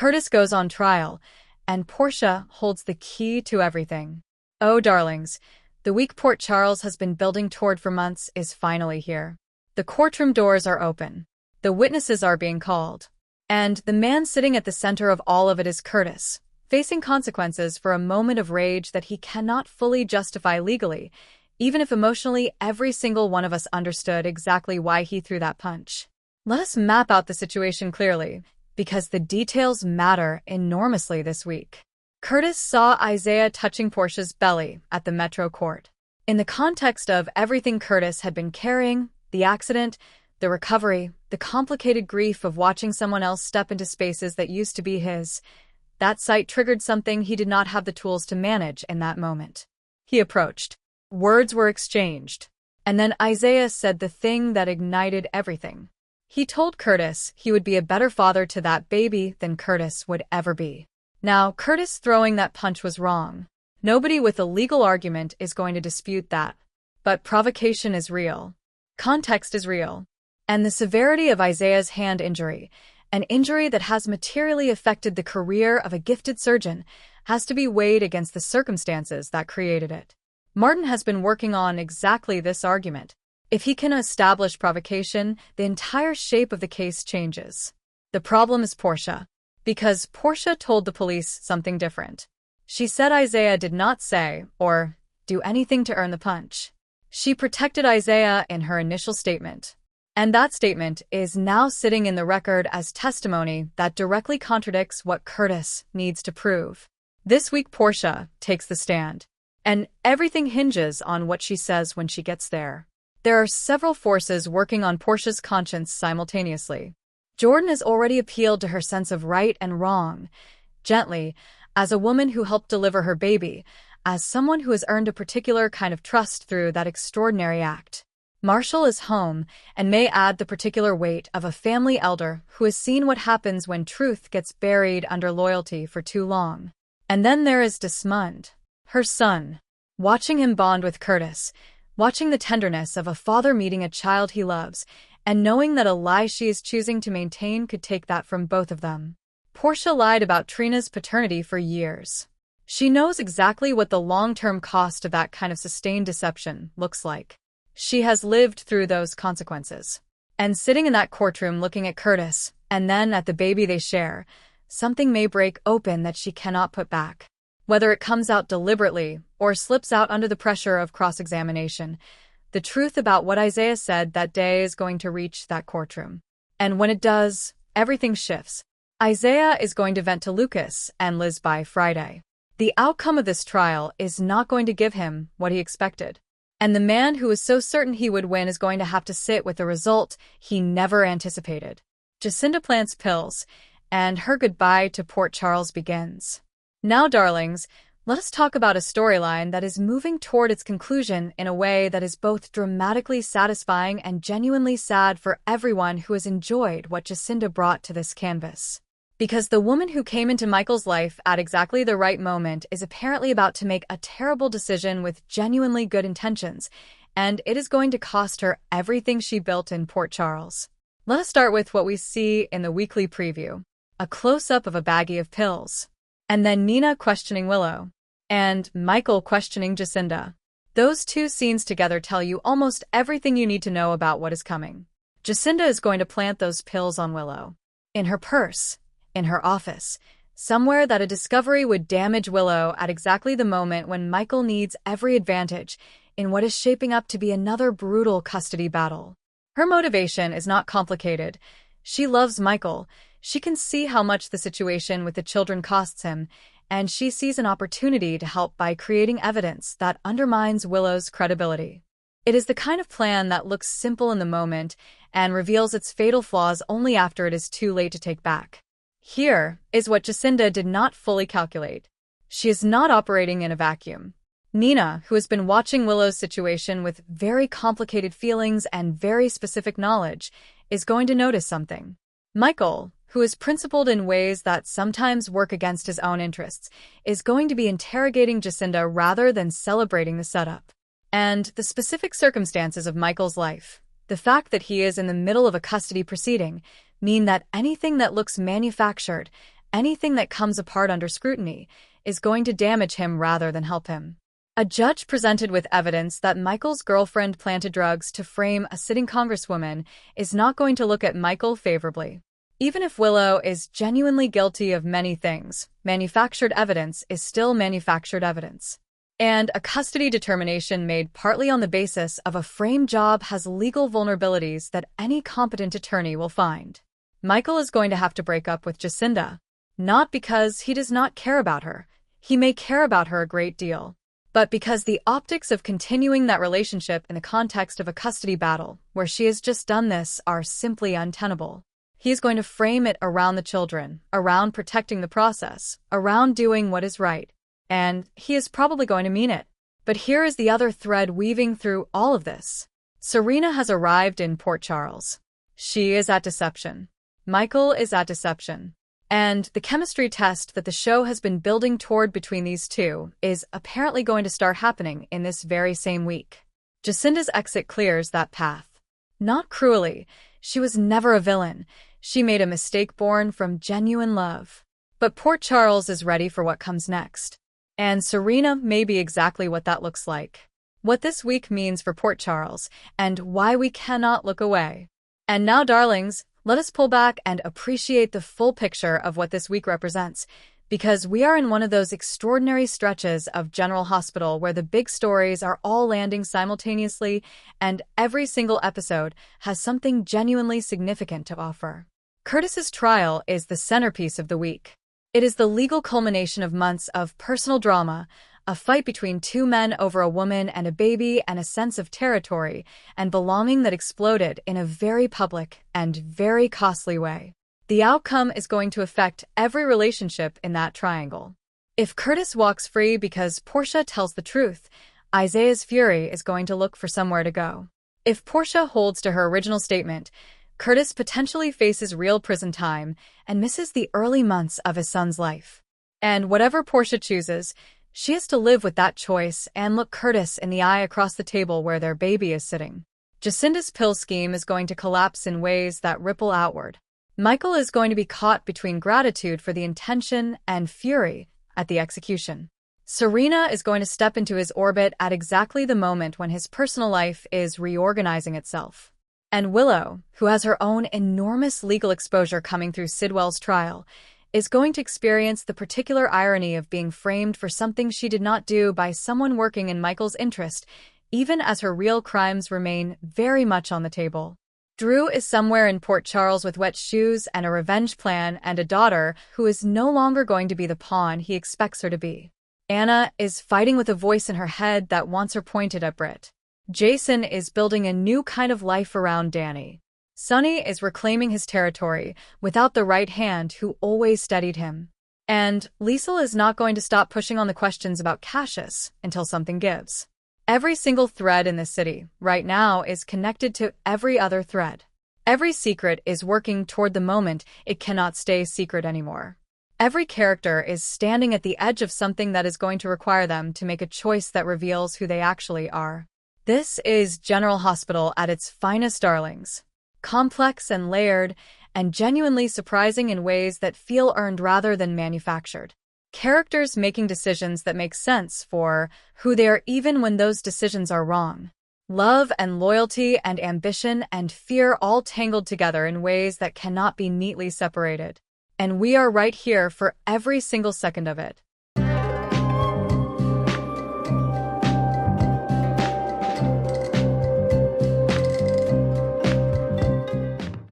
Curtis goes on trial, and Portia holds the key to everything. Oh, darlings, the week Port Charles has been building toward for months is finally here. The courtroom doors are open. The witnesses are being called. And the man sitting at the center of all of it is Curtis, facing consequences for a moment of rage that he cannot fully justify legally, even if emotionally every single one of us understood exactly why he threw that punch. Let us map out the situation clearly, because the details matter enormously this week. Curtis saw Isaiah touching Portia's belly at the Metro Court. In the context of everything Curtis had been carrying, the accident, the recovery, the complicated grief of watching someone else step into spaces that used to be his, that sight triggered something he did not have the tools to manage in that moment. He approached. Words were exchanged. And then Isaiah said the thing that ignited everything. He told Curtis he would be a better father to that baby than Curtis would ever be. Now, Curtis throwing that punch was wrong. Nobody with a legal argument is going to dispute that. But provocation is real. Context is real. And the severity of Isaiah's hand injury, an injury that has materially affected the career of a gifted surgeon, has to be weighed against the circumstances that created it. Martin has been working on exactly this argument. If he can establish provocation, the entire shape of the case changes. The problem is Portia. Because Portia told the police something different. She said Isaiah did not say or do anything to earn the punch. She protected Isaiah in her initial statement. And that statement is now sitting in the record as testimony that directly contradicts what Curtis needs to prove. This week Portia takes the stand. And everything hinges on what she says when she gets there. There are several forces working on Portia's conscience simultaneously. Jordan has already appealed to her sense of right and wrong, gently, as a woman who helped deliver her baby, as someone who has earned a particular kind of trust through that extraordinary act. Marshall is home and may add the particular weight of a family elder who has seen what happens when truth gets buried under loyalty for too long. And then there is Desmond, her son. Watching him bond with Curtis, watching the tenderness of a father meeting a child he loves, and knowing that a lie she is choosing to maintain could take that from both of them. Portia lied about Trina's paternity for years. She knows exactly what the long-term cost of that kind of sustained deception looks like. She has lived through those consequences. And sitting in that courtroom looking at Curtis, and then at the baby they share, something may break open that she cannot put back. Whether it comes out deliberately or slips out under the pressure of cross-examination, the truth about what Isaiah said that day is going to reach that courtroom. And when it does, everything shifts. Isaiah is going to vent to Lucas and Liz by Friday. The outcome of this trial is not going to give him what he expected. And the man who was so certain he would win is going to have to sit with a result he never anticipated. Justinda plants pills, and her goodbye to Port Charles begins. Now, darlings, let us talk about a storyline that is moving toward its conclusion in a way that is both dramatically satisfying and genuinely sad for everyone who has enjoyed what Justinda brought to this canvas. Because the woman who came into Michael's life at exactly the right moment is apparently about to make a terrible decision with genuinely good intentions, and it is going to cost her everything she built in Port Charles. Let us start with what we see in the weekly preview. A close-up of a baggie of pills. And then Nina questioning Willow. And Michael questioning Justinda. Those two scenes together tell you almost everything you need to know about what is coming. Justinda is going to plant those pills on Willow. In her purse. In her office. Somewhere that a discovery would damage Willow at exactly the moment when Michael needs every advantage in what is shaping up to be another brutal custody battle. Her motivation is not complicated. She loves Michael. She can see how much the situation with the children costs him, and she sees an opportunity to help by creating evidence that undermines Willow's credibility. It is the kind of plan that looks simple in the moment and reveals its fatal flaws only after it is too late to take back. Here is what Justinda did not fully calculate. She is not operating in a vacuum. Nina, who has been watching Willow's situation with very complicated feelings and very specific knowledge, is going to notice something. Michael, who is principled in ways that sometimes work against his own interests, is going to be interrogating Justinda rather than celebrating the setup. And the specific circumstances of Michael's life, the fact that he is in the middle of a custody proceeding, mean that anything that looks manufactured, anything that comes apart under scrutiny is going to damage him rather than help him. A judge presented with evidence that Michael's girlfriend planted drugs to frame a sitting congresswoman is not going to look at Michael favorably. Even if Willow is genuinely guilty of many things, manufactured evidence is still manufactured evidence. And a custody determination made partly on the basis of a frame job has legal vulnerabilities that any competent attorney will find. Michael is going to have to break up with Justinda, not because he does not care about her. He may care about her a great deal, but because the optics of continuing that relationship in the context of a custody battle, where she has just done this, are simply untenable. He's going to frame it around the children, around protecting the process, around doing what is right. And he is probably going to mean it. But here is the other thread weaving through all of this. Serena has arrived in Port Charles. She is at deception. Michael is at deception. And the chemistry test that the show has been building toward between these two is apparently going to start happening in this very same week. Justinda's exit clears that path. Not cruelly. She was never a villain. She made a mistake born from genuine love. But Port Charles is ready for what comes next. And Serena may be exactly what that looks like. What this week means for Port Charles, and why we cannot look away. And now, darlings, let us pull back and appreciate the full picture of what this week represents, because we are in one of those extraordinary stretches of General Hospital where the big stories are all landing simultaneously, and every single episode has something genuinely significant to offer. Curtis's trial is the centerpiece of the week. It is the legal culmination of months of personal drama, a fight between two men over a woman and a baby, and a sense of territory and belonging that exploded in a very public and very costly way. The outcome is going to affect every relationship in that triangle. If Curtis walks free because Portia tells the truth, Isaiah's fury is going to look for somewhere to go. If Portia holds to her original statement, Curtis potentially faces real prison time and misses the early months of his son's life. And whatever Portia chooses, she has to live with that choice and look Curtis in the eye across the table where their baby is sitting. Justinda's pill scheme is going to collapse in ways that ripple outward. Michael is going to be caught between gratitude for the intention and fury at the execution. Serena is going to step into his orbit at exactly the moment when his personal life is reorganizing itself. And Willow, who has her own enormous legal exposure coming through Sidwell's trial, is going to experience the particular irony of being framed for something she did not do by someone working in Michael's interest, even as her real crimes remain very much on the table. Drew is somewhere in Port Charles with wet shoes and a revenge plan and a daughter who is no longer going to be the pawn he expects her to be. Anna is fighting with a voice in her head that wants her pointed at Britt. Jason is building a new kind of life around Danny. Sonny is reclaiming his territory without the right hand who always steadied him. And Liesl is not going to stop pushing on the questions about Cassius until something gives. Every single thread in this city right now is connected to every other thread. Every secret is working toward the moment it cannot stay secret anymore. Every character is standing at the edge of something that is going to require them to make a choice that reveals who they actually are. This is General Hospital at its finest, darlings. Complex and layered, and genuinely surprising in ways that feel earned rather than manufactured. Characters making decisions that make sense for who they are even when those decisions are wrong. Love and loyalty and ambition and fear all tangled together in ways that cannot be neatly separated. And we are right here for every single second of it.